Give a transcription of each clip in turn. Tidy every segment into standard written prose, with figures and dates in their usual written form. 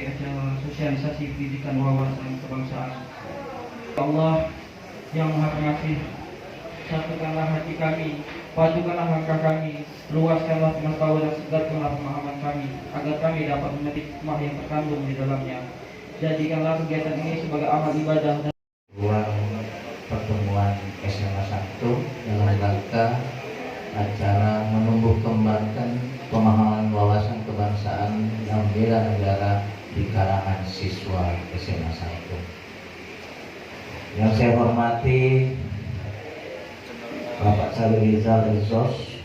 mengikuti acara sosialisasi pendidikan wawasan kebangsaan. Allah yang Maha Pengasih, satukanlah hati kami, padukanlah langkah kami, luaskanlah pengetahuan dan segarkanlah pemahaman kami, agar kami dapat memetik hikmah yang terkandung di dalamnya. Jadikanlah kegiatan ini sebagai amal ibadah dan ruang pertemuan SMA 1 dalam rangka acara menumbuh kembangkan pemahaman wawasan kebangsaan dan bela negara di kalangan siswa SMA 1. Yang saya hormati Bapak Salih Rizal Rizos,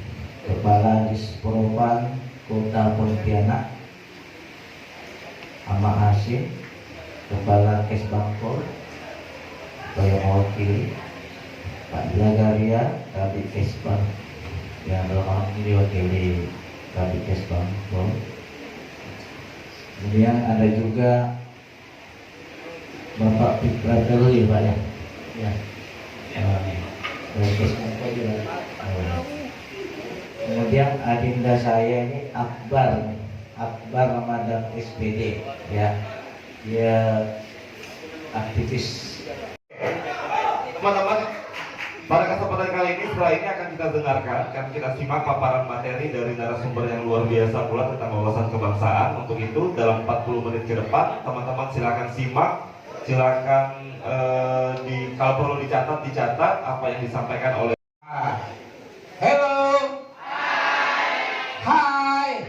Kepala Disporopan Kota Pontianak, Ahmad Hasim, Kepala Kesbangpol, yang mewakili Pak Dilagaria, Kabid Kesbang, yang dalam ini diwakili Kabid Kesbangpol. Kemudian ada juga Bapak Fikra Terli, Pak ya. Kemudian adinda saya ini Akbar Ramadan SPD, ya. Dia aktivis. Teman-teman, pada kesempatan kali ini setelah ini akan kita dengarkan, akan kita simak paparan materi dari narasumber yang luar biasa pula tentang wawasan kebangsaan. Untuk itu dalam 40 menit ke depan, teman-teman silakan simak, silakan kalau perlu dicatat apa yang disampaikan oleh. Hello. Hai.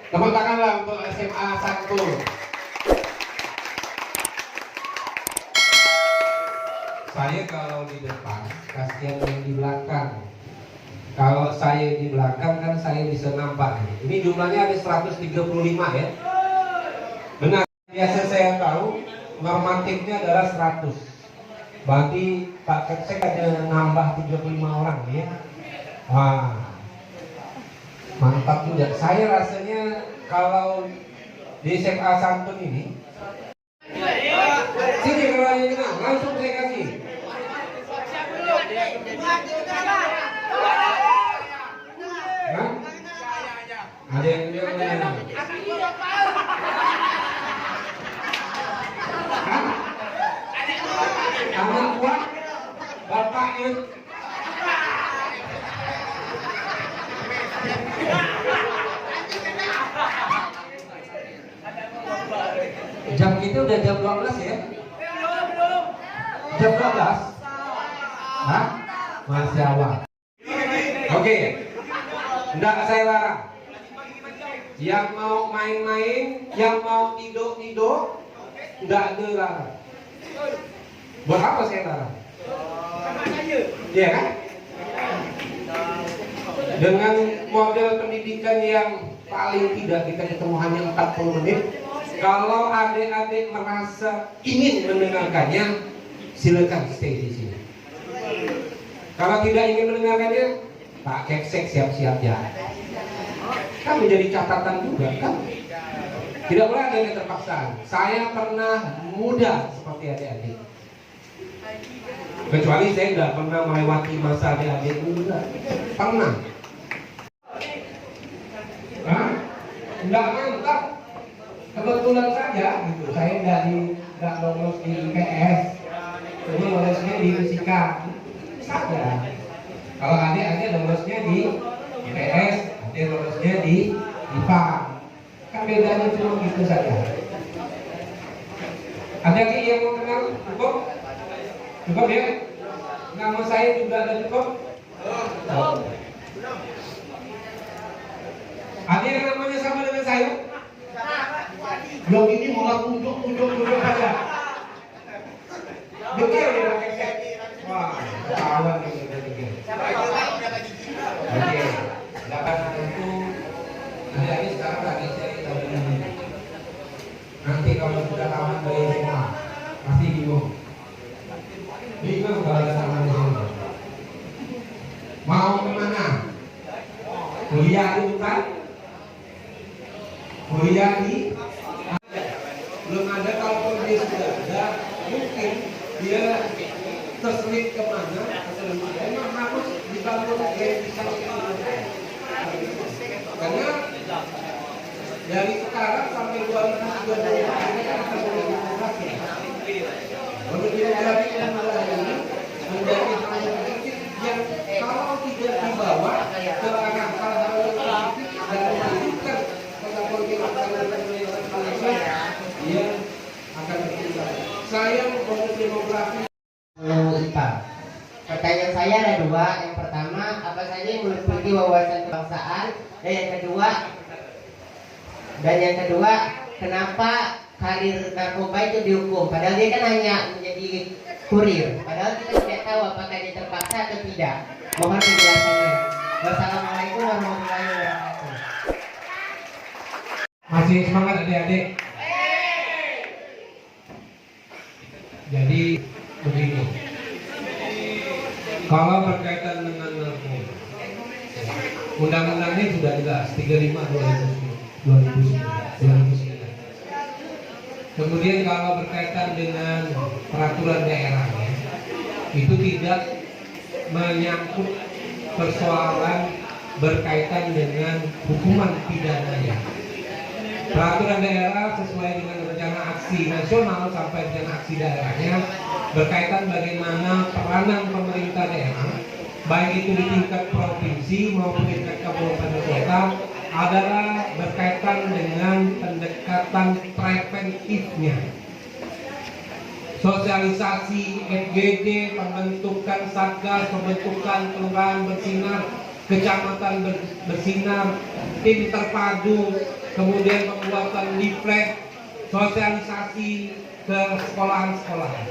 Tepuk tanganlah untuk SMA 1. Saya kalau di depan, kasihan yang di belakang. Kalau saya di belakang kan saya bisa nampak. Ini jumlahnya ada 135 ya. Benar. Biasa saya tahu normatifnya adalah 100. Berarti Pak Keksek ada nambah 35 orang ya. Wah, mantap juga. Saya rasanya kalau di SMA Santun ini, sini kalau yang kenal, langsung saya kasih. Hah? Ada yang bilang anak kuat, bapaknya. Jam kita udah jam 12 ya? Jam 12? Hah? Masih awal. Oke. Enggak saya larang. Yang mau main-main, yang mau tidur-tidur, enggak ada larang. Buat apa saya larang? Iya kan? Dengan model pendidikan yang paling tidak kita ketemu hanya 40 menit. Kalau adik-adik merasa ingin mendengarkannya, silakan stay di sini. Kalau tidak ingin mendengarkannya, Pak Keksek siap-siap ya. Kan menjadi catatan juga kan. Tidak boleh ada yang terpaksaan. Saya pernah muda seperti adik-adik. Kecuali saya tidak pernah melewati masa adik-adik muda. Pernah. Hah? Enggak mantap. Kebetulan saja gitu. Saya tidak lolos di IPS. Jadi lolosnya di fisika saja. Kalau adik-adik lolosnya di IPS, adik lolosnya di IPA. Kan bedanya cuma gitu saja. Ada lagi yang mau kenal? Cukup? Cukup ya? Nama saya juga ada cukup? Ada yang namanya sama dengan saya? Yang ini malah tunjuk saja. Betul ya? Wah, kawan ini betul. Oke, dapat itu. Jadi sekarang lagi cari tahu ini. Nanti kalau sudah kawan dari SMA, pasti bingung. Bingung kalau ada sama di sini. Mau kemana? Kuliah di bukan? Kuliah di? Belum ada. Kalau dia sudah ada, mungkin dia terselip kemana? Memang harus dibangun dari bisa. Karena Dari sekarang sampai 2030 ini kan akan demografi. Untuk demografi yang ini menjadi hal yang prinsip yang kalau tidak dibawa ke arah hal-hal yang positif dan melanjutkan pada politik Malaysia, dia akan tertinggal. Saya bonus demografi. Pertanyaan saya ada dua. Yang pertama, apa saja yang meliputi wawasan kebangsaan? Dan yang kedua, kenapa karir narkoba itu dihukum? Padahal dia kan hanya menjadi kurir. Padahal kita tidak tahu apakah dia terpaksa atau tidak. Mohon penjelasannya. Wassalamualaikum warahmatullahi wabarakatuh. Masih semangat adik-adik? Jadi begini, kalau berkaitan dengan narkoba, undang-undangnya sudah jelas 35/2009. Kemudian kalau berkaitan dengan peraturan daerahnya, itu tidak menyangkut persoalan berkaitan dengan hukuman pidananya. Peraturan daerah sesuai dengan rencana aksi nasional sampai rencana aksi daerahnya berkaitan bagaimana peranan pemerintah daerah, baik itu di tingkat provinsi maupun di tingkat kabupaten kota, adalah berkaitan dengan pendekatan preventifnya. Sosialisasi FGD, pembentukan satgas, pembentukan kelurahan bersinar, kecamatan bersinar, tim terpadu, kemudian pembuatan leaflet, sosialisasi ke sekolahan-sekolahan.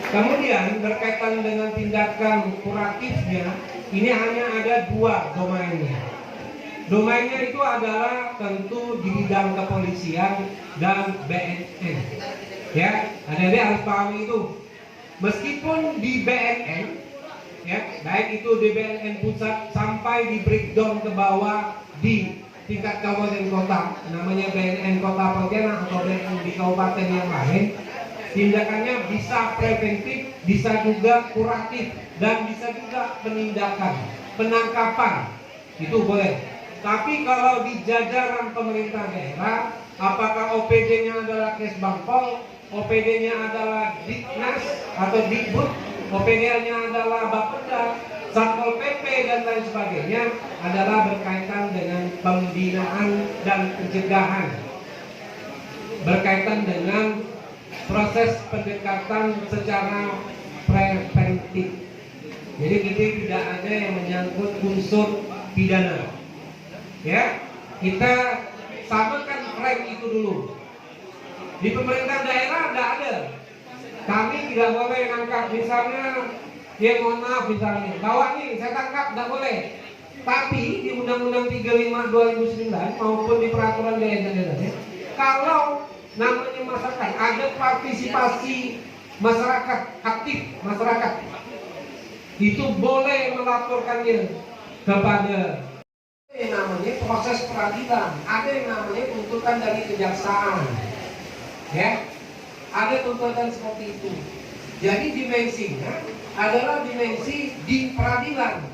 Kemudian berkaitan dengan tindakan kuratifnya, ini hanya ada dua domainnya. Domainnya itu adalah tentu di bidang kepolisian dan BNN. Ya, adik-adik harus pahami itu. Meskipun di BNN, ya, baik itu di BNN pusat sampai di breakdown ke bawah di tingkat kabupaten kota, namanya BNN Kota Pontianak atau BNN di kabupaten yang lain, tindakannya bisa preventif, bisa juga kuratif, dan bisa juga penindakan, penangkapan, itu boleh. Tapi kalau di jajaran pemerintah daerah, apakah OPD-nya adalah Kesbangpol, OPD-nya adalah Diknas atau Dikbud, OPD-nya adalah Bapeda, Satpol PP dan lain sebagainya, adalah berkaitan dengan pembinaan dan pencegahan, berkaitan dengan proses pendekatan secara preventif. Jadi kita tidak ada yang menyangkut unsur pidana. Ya, kita samakan frame itu dulu. Di pemerintah daerah tidak ada. Kami tidak boleh ngangkat misalnya, ya mohon maaf misalnya, bawa nih saya tangkap, tidak boleh. Tapi di Undang-Undang 35/2009 maupun di peraturan daerah-daerahnya, kalau namanya masyarakat, ada partisipasi masyarakat, aktif masyarakat, itu boleh melaporkannya kepada yang namanya proses peradilan. Ada yang namanya tuntutan dari kejaksaan, ya, ada tuntutan seperti itu. Jadi dimensinya adalah dimensi di peradilan.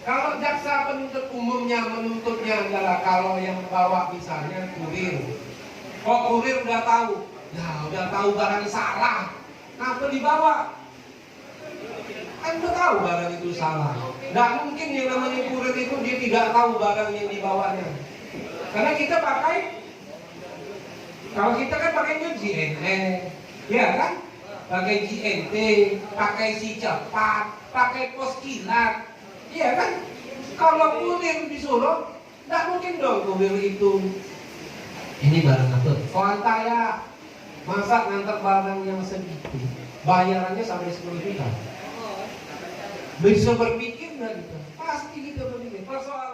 Kalau jaksa penuntut umumnya menuntutnya adalah kalau yang membawa misalnya kurir, kok kurir udah tahu, ya udah tahu barang salah, kenapa dibawa? Kan udah tahu barang itu salah. Nggak mungkin yang namanya kurir itu dia tidak tahu barang yang dibawanya. Karena kita pakai, kalau kita kan pakainya GNN, ya kan? Pakai GNT, pakai si cepat, pakai pos kilat, iya kan? Kalau kurir disuruh, nggak mungkin dong kurir itu. Ini barang apa? Kuantaya, masa ngantar barang yang segitu, bayarannya sampai 10 juta. Bisa berpikir nggak kita? Pasti kita berpikir. Persoalan